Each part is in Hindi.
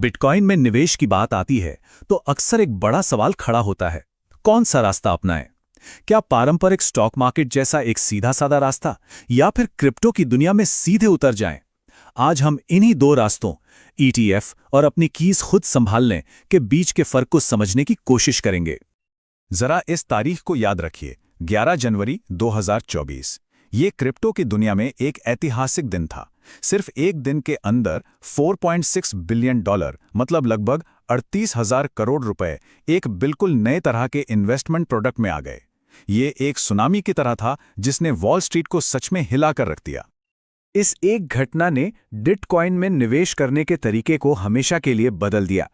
बिटकॉइन में निवेश की बात आती है तो अक्सर एक बड़ा सवाल खड़ा होता है, कौन सा रास्ता अपनाएं? क्या पारंपरिक स्टॉक मार्केट जैसा एक सीधा साधा रास्ता या फिर क्रिप्टो की दुनिया में सीधे उतर जाएं? आज हम इन्हीं दो रास्तों ईटीएफ और अपनी कीज खुद संभालने के बीच के फर्क को समझने की कोशिश करेंगे। जरा इस तारीख को याद रखिए, 11 जनवरी 2024। ये क्रिप्टो की दुनिया में एक ऐतिहासिक दिन था। सिर्फ एक दिन के अंदर $4.6 बिलियन, मतलब लगभग 38,000 करोड़ रुपए, एक बिल्कुल नए तरह के इन्वेस्टमेंट प्रोडक्ट में आ गए। ये एक सुनामी की तरह था जिसने वॉल स्ट्रीट को सच में हिला कर रख दिया। इस एक घटना ने बिटकॉइन में निवेश करने के तरीके को हमेशा के लिए बदल दिया।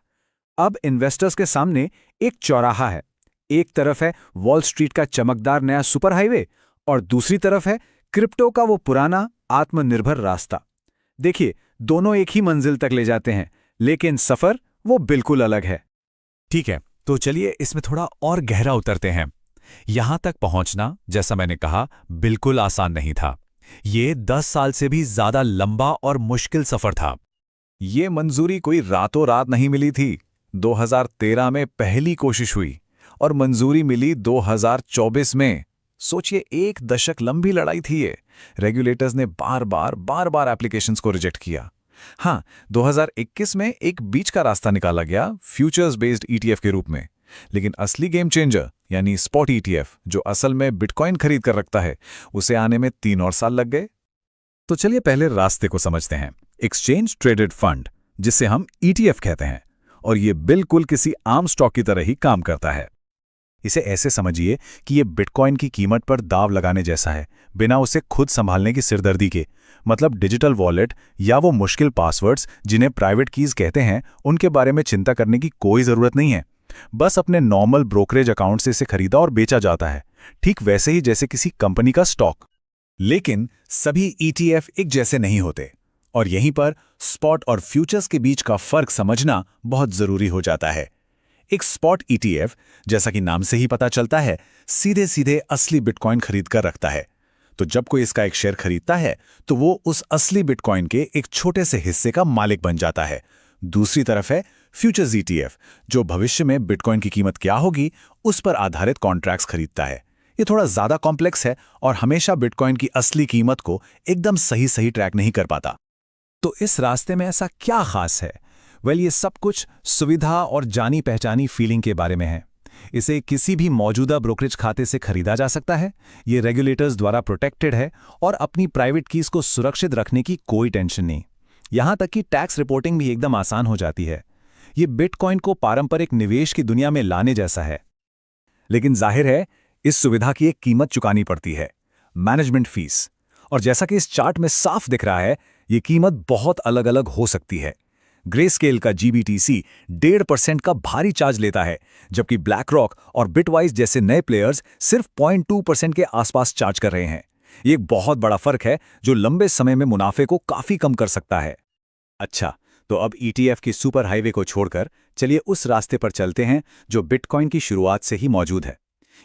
अब इन्वेस्टर्स के सामने एक चौराहा है। एक तरफ है वॉल स्ट्रीट का चमकदार नया सुपर हाईवे और दूसरी तरफ है क्रिप्टो का वो पुराना आत्मनिर्भर रास्ता। देखिए, दोनों एक ही मंजिल तक ले जाते हैं, लेकिन सफर वो बिल्कुल अलग है। ठीक है, तो चलिए इसमें थोड़ा और गहरा उतरते हैं। यहां तक पहुंचना, जैसा मैंने कहा, बिल्कुल आसान नहीं था। ये 10 साल से भी ज्यादा लंबा और मुश्किल सफर था। ये मंजूरी कोई रातों रात नहीं मिली थी। 2013 में पहली कोशिश हुई और मंजूरी मिली 2024 में। सोचिए, एक दशक लंबी लड़ाई थी ये। रेगुलेटर्स ने बार बार एप्लीकेशंस को रिजेक्ट किया। हाँ, 2021 में एक बीच का रास्ता निकाला गया, फ्यूचर्स बेस्ड ईटीएफ के रूप में। लेकिन असली गेम चेंजर यानी स्पॉट ईटीएफ, जो असल में बिटकॉइन खरीद कर रखता है, उसे आने में 3 और साल लग गए। तो चलिए पहले रास्ते को समझते हैं। एक्सचेंज ट्रेडेड फंड, जिसे हम ईटीएफ कहते हैं, और ये बिल्कुल किसी आम स्टॉक की तरह ही काम करता है। इसे ऐसे समझिए कि ये बिटकॉइन की कीमत पर दाव लगाने जैसा है, बिना उसे खुद संभालने की सिरदर्दी के। मतलब डिजिटल वॉलेट या वो मुश्किल पासवर्ड्स जिन्हें प्राइवेट कीज कहते हैं, उनके बारे में चिंता करने की कोई ज़रूरत नहीं है। बस अपने नॉर्मल ब्रोकरेज अकाउंट से इसे खरीदा और बेचा जाता है, ठीक वैसे ही जैसे किसी कंपनी का स्टॉक। लेकिन सभी ईटीएफ एक जैसे नहीं होते, और यहीं पर स्पॉट और फ्यूचर्स के बीच का फर्क समझना बहुत जरूरी हो जाता है। एक स्पॉट ईटीएफ, जैसा कि नाम से ही पता चलता है, सीधे सीधे असली बिटकॉइन खरीद कर रखता है। तो जब कोई इसका एक शेयर खरीदता है तो वो उस असली बिटकॉइन के एक छोटे से हिस्से का मालिक बन जाता है। दूसरी तरफ है फ्यूचर्स ईटीएफ, जो भविष्य में बिटकॉइन की कीमत क्या होगी उस पर आधारित कॉन्ट्रैक्ट्स खरीदता है। ये थोड़ा ज्यादा कॉम्प्लेक्स है और हमेशा बिटकॉइन की असली कीमत को एकदम सही ट्रैक नहीं कर पाता। तो इस रास्ते में ऐसा क्या खास है? ये सब कुछ सुविधा और जानी पहचानी फीलिंग के बारे में है। इसे किसी भी मौजूदा ब्रोकरेज खाते से खरीदा जा सकता है। ये रेगुलेटर्स द्वारा प्रोटेक्टेड है और अपनी प्राइवेट कीज को सुरक्षित रखने की कोई टेंशन नहीं। यहां तक कि टैक्स रिपोर्टिंग भी एकदम आसान हो जाती है। ये बिटकॉइन को पारंपरिक निवेश की दुनिया में लाने जैसा है। लेकिन जाहिर है, इस सुविधा की एक कीमत चुकानी पड़ती है, मैनेजमेंट फीस। और जैसा कि इस चार्ट में साफ दिख रहा है, ये कीमत बहुत अलग अलग हो सकती है। ग्रेस्केल का जीबीटीसी 1.5% का भारी चार्ज लेता है, जबकि ब्लैक रॉक और बिटवाइज जैसे नए प्लेयर्स सिर्फ 0.2% के आसपास चार्ज कर रहे हैं। ये एक बहुत बड़ा फर्क है जो लंबे समय में मुनाफे को काफी कम कर सकता है। अच्छा, तो अब ईटीएफ की सुपर हाईवे को छोड़कर चलिए उस रास्ते पर चलते हैं जो बिटकॉइन की शुरुआत से ही मौजूद है।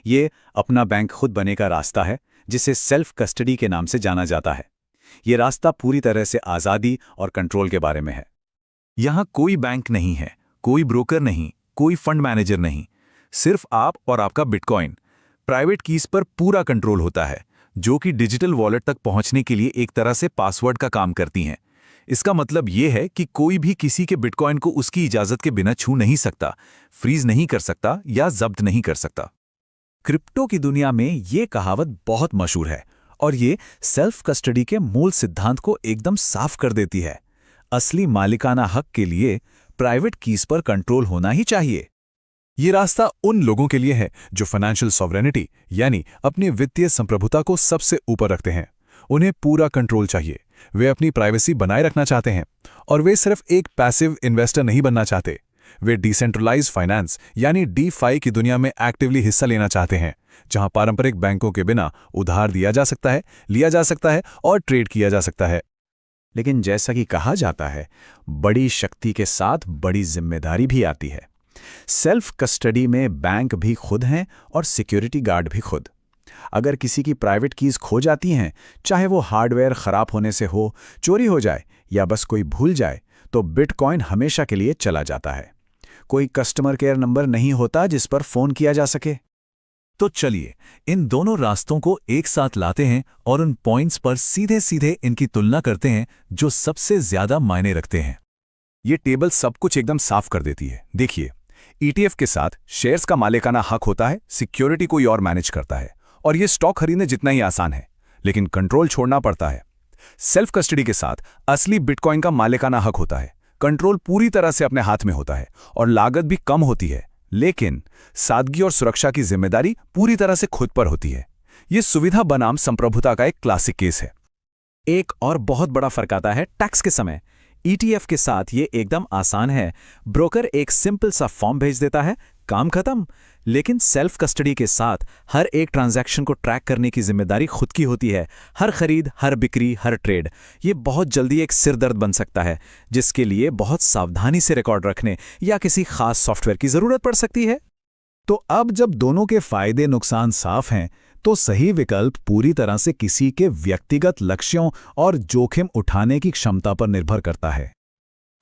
ये अपना बैंक खुद बने का रास्ता है, जिसे सेल्फ कस्टडी के नाम से जाना जाता है। ये रास्ता पूरी तरह से आज़ादी और कंट्रोल के बारे में है। यहां कोई बैंक नहीं है, कोई ब्रोकर नहीं, कोई फंड मैनेजर नहीं, सिर्फ आप और आपका बिटकॉइन। प्राइवेट कीज पर पूरा कंट्रोल होता है, जो कि डिजिटल वॉलेट तक पहुंचने के लिए एक तरह से पासवर्ड का काम करती हैं। इसका मतलब यह है कि कोई भी किसी के बिटकॉइन को उसकी इजाजत के बिना छू नहीं सकता, फ्रीज नहीं कर सकता या जब्त नहीं कर सकता। क्रिप्टो की दुनिया में ये कहावत बहुत मशहूर है और ये सेल्फ कस्टडी के मूल सिद्धांत को एकदम साफ कर देती है। असली मालिकाना हक के लिए प्राइवेट कीज पर कंट्रोल होना ही चाहिए। ये रास्ता उन लोगों के लिए है जो फाइनेंशियल सॉवरेनिटी यानी अपनी वित्तीय संप्रभुता को सबसे ऊपर रखते हैं। उन्हें पूरा कंट्रोल चाहिए, वे अपनी प्राइवेसी बनाए रखना चाहते हैं और वे सिर्फ एक पैसिव इन्वेस्टर नहीं बनना चाहते। वे डिसेंट्रलाइज्ड फाइनेंस यानी DeFi की दुनिया में एक्टिवली हिस्सा लेना चाहते हैं, जहां पारंपरिक बैंकों के बिना उधार दिया जा सकता है, लिया जा सकता है और ट्रेड किया जा सकता है। लेकिन जैसा कि कहा जाता है, बड़ी शक्ति के साथ बड़ी जिम्मेदारी भी आती है। सेल्फ कस्टडी में बैंक भी खुद हैं और सिक्योरिटी गार्ड भी खुद। अगर किसी की प्राइवेट कीज खो जाती हैं, चाहे वो हार्डवेयर खराब होने से हो, चोरी हो जाए या बस कोई भूल जाए, तो बिटकॉइन हमेशा के लिए चला जाता है। कोई कस्टमर केयर नंबर नहीं होता जिस पर फोन किया जा सके। तो चलिए इन दोनों रास्तों को एक साथ लाते हैं और उन पॉइंट्स पर सीधे सीधे इनकी तुलना करते हैं जो सबसे ज्यादा मायने रखते हैं। ये टेबल सब कुछ एकदम साफ कर देती है। देखिए, ईटीएफ के साथ शेयर्स का मालिकाना हक होता है, सिक्योरिटी कोई और मैनेज करता है, और ये स्टॉक खरीदने जितना ही आसान है, लेकिन कंट्रोल छोड़ना पड़ता है। सेल्फ कस्टडी के साथ असली बिटकॉइन का मालिकाना हक होता है, कंट्रोल पूरी तरह से अपने हाथ में होता है और लागत भी कम होती है, लेकिन सादगी और सुरक्षा की जिम्मेदारी पूरी तरह से खुद पर होती है। ये सुविधा बनाम संप्रभुता का एक क्लासिक केस है। एक और बहुत बड़ा फर्क आता है टैक्स के समय। ईटीएफ के साथ ये एकदम आसान है, ब्रोकर एक सिंपल सा फॉर्म भेज देता है, काम खत्म। लेकिन सेल्फ कस्टडी के साथ हर एक ट्रांजैक्शन को ट्रैक करने की जिम्मेदारी खुद की होती है। हर खरीद, हर बिक्री, हर ट्रेड, ये बहुत जल्दी एक सिरदर्द बन सकता है, जिसके लिए बहुत सावधानी से रिकॉर्ड रखने या किसी खास सॉफ्टवेयर की जरूरत पड़ सकती है। तो अब जब दोनों के फायदे नुकसान साफ हैं, तो सही विकल्प पूरी तरह से किसी के व्यक्तिगत लक्ष्यों और जोखिम उठाने की क्षमता पर निर्भर करता है।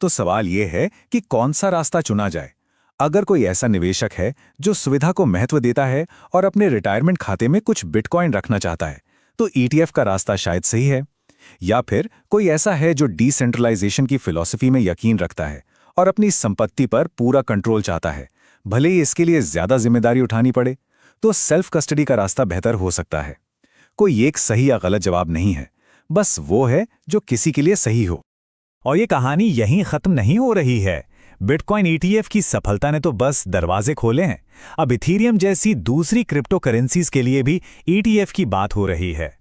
तो सवाल यह है कि कौन सा रास्ता चुना जाए। अगर कोई ऐसा निवेशक है जो सुविधा को महत्व देता है और अपने रिटायरमेंट खाते में कुछ बिटकॉइन रखना चाहता है, तो ईटीएफ का रास्ता शायद सही है। या फिर कोई ऐसा है जो डिसेंट्रलाइजेशन की फिलॉसफी में यकीन रखता है और अपनी संपत्ति पर पूरा कंट्रोल चाहता है, भले ही इसके लिए ज्यादा जिम्मेदारी उठानी पड़े, तो सेल्फ कस्टडी का रास्ता बेहतर हो सकता है। कोई एक सही या गलत जवाब नहीं है, बस वो है जो किसी के लिए सही हो। और ये कहानी यहीं खत्म नहीं हो रही है। बिटकॉइन ईटीएफ की सफलता ने तो बस दरवाजे खोले हैं। अब इथीरियम जैसी दूसरी क्रिप्टो करेंसीज के लिए भी ईटीएफ की बात हो रही है।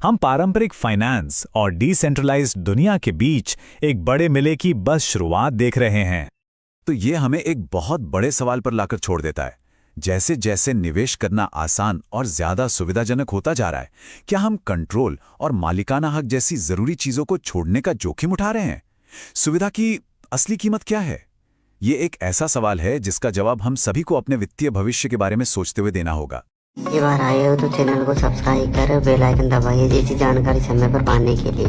हम पारंपरिक फाइनेंस और डिसेंट्रलाइज्ड दुनिया के बीच एक बड़े मिले की बस शुरुआत देख रहे हैं। तो ये हमें एक बहुत बड़े सवाल पर लाकर छोड़ देता है। जैसे जैसे निवेश करना आसान और ज्यादा सुविधाजनक होता जा रहा है, क्या हम कंट्रोल और मालिकाना हक जैसी जरूरी चीजों को छोड़ने का जोखिम उठा रहे हैं? सुविधा की असली कीमत क्या है? ये एक ऐसा सवाल है जिसका जवाब हम सभी को अपने वित्तीय भविष्य के बारे में सोचते हुए देना होगा। ये बार आए हो तो चैनल को सब्सक्राइब कर बेल आइकन दबाइए, जैसी जानकारी समय पर पाने के लिए।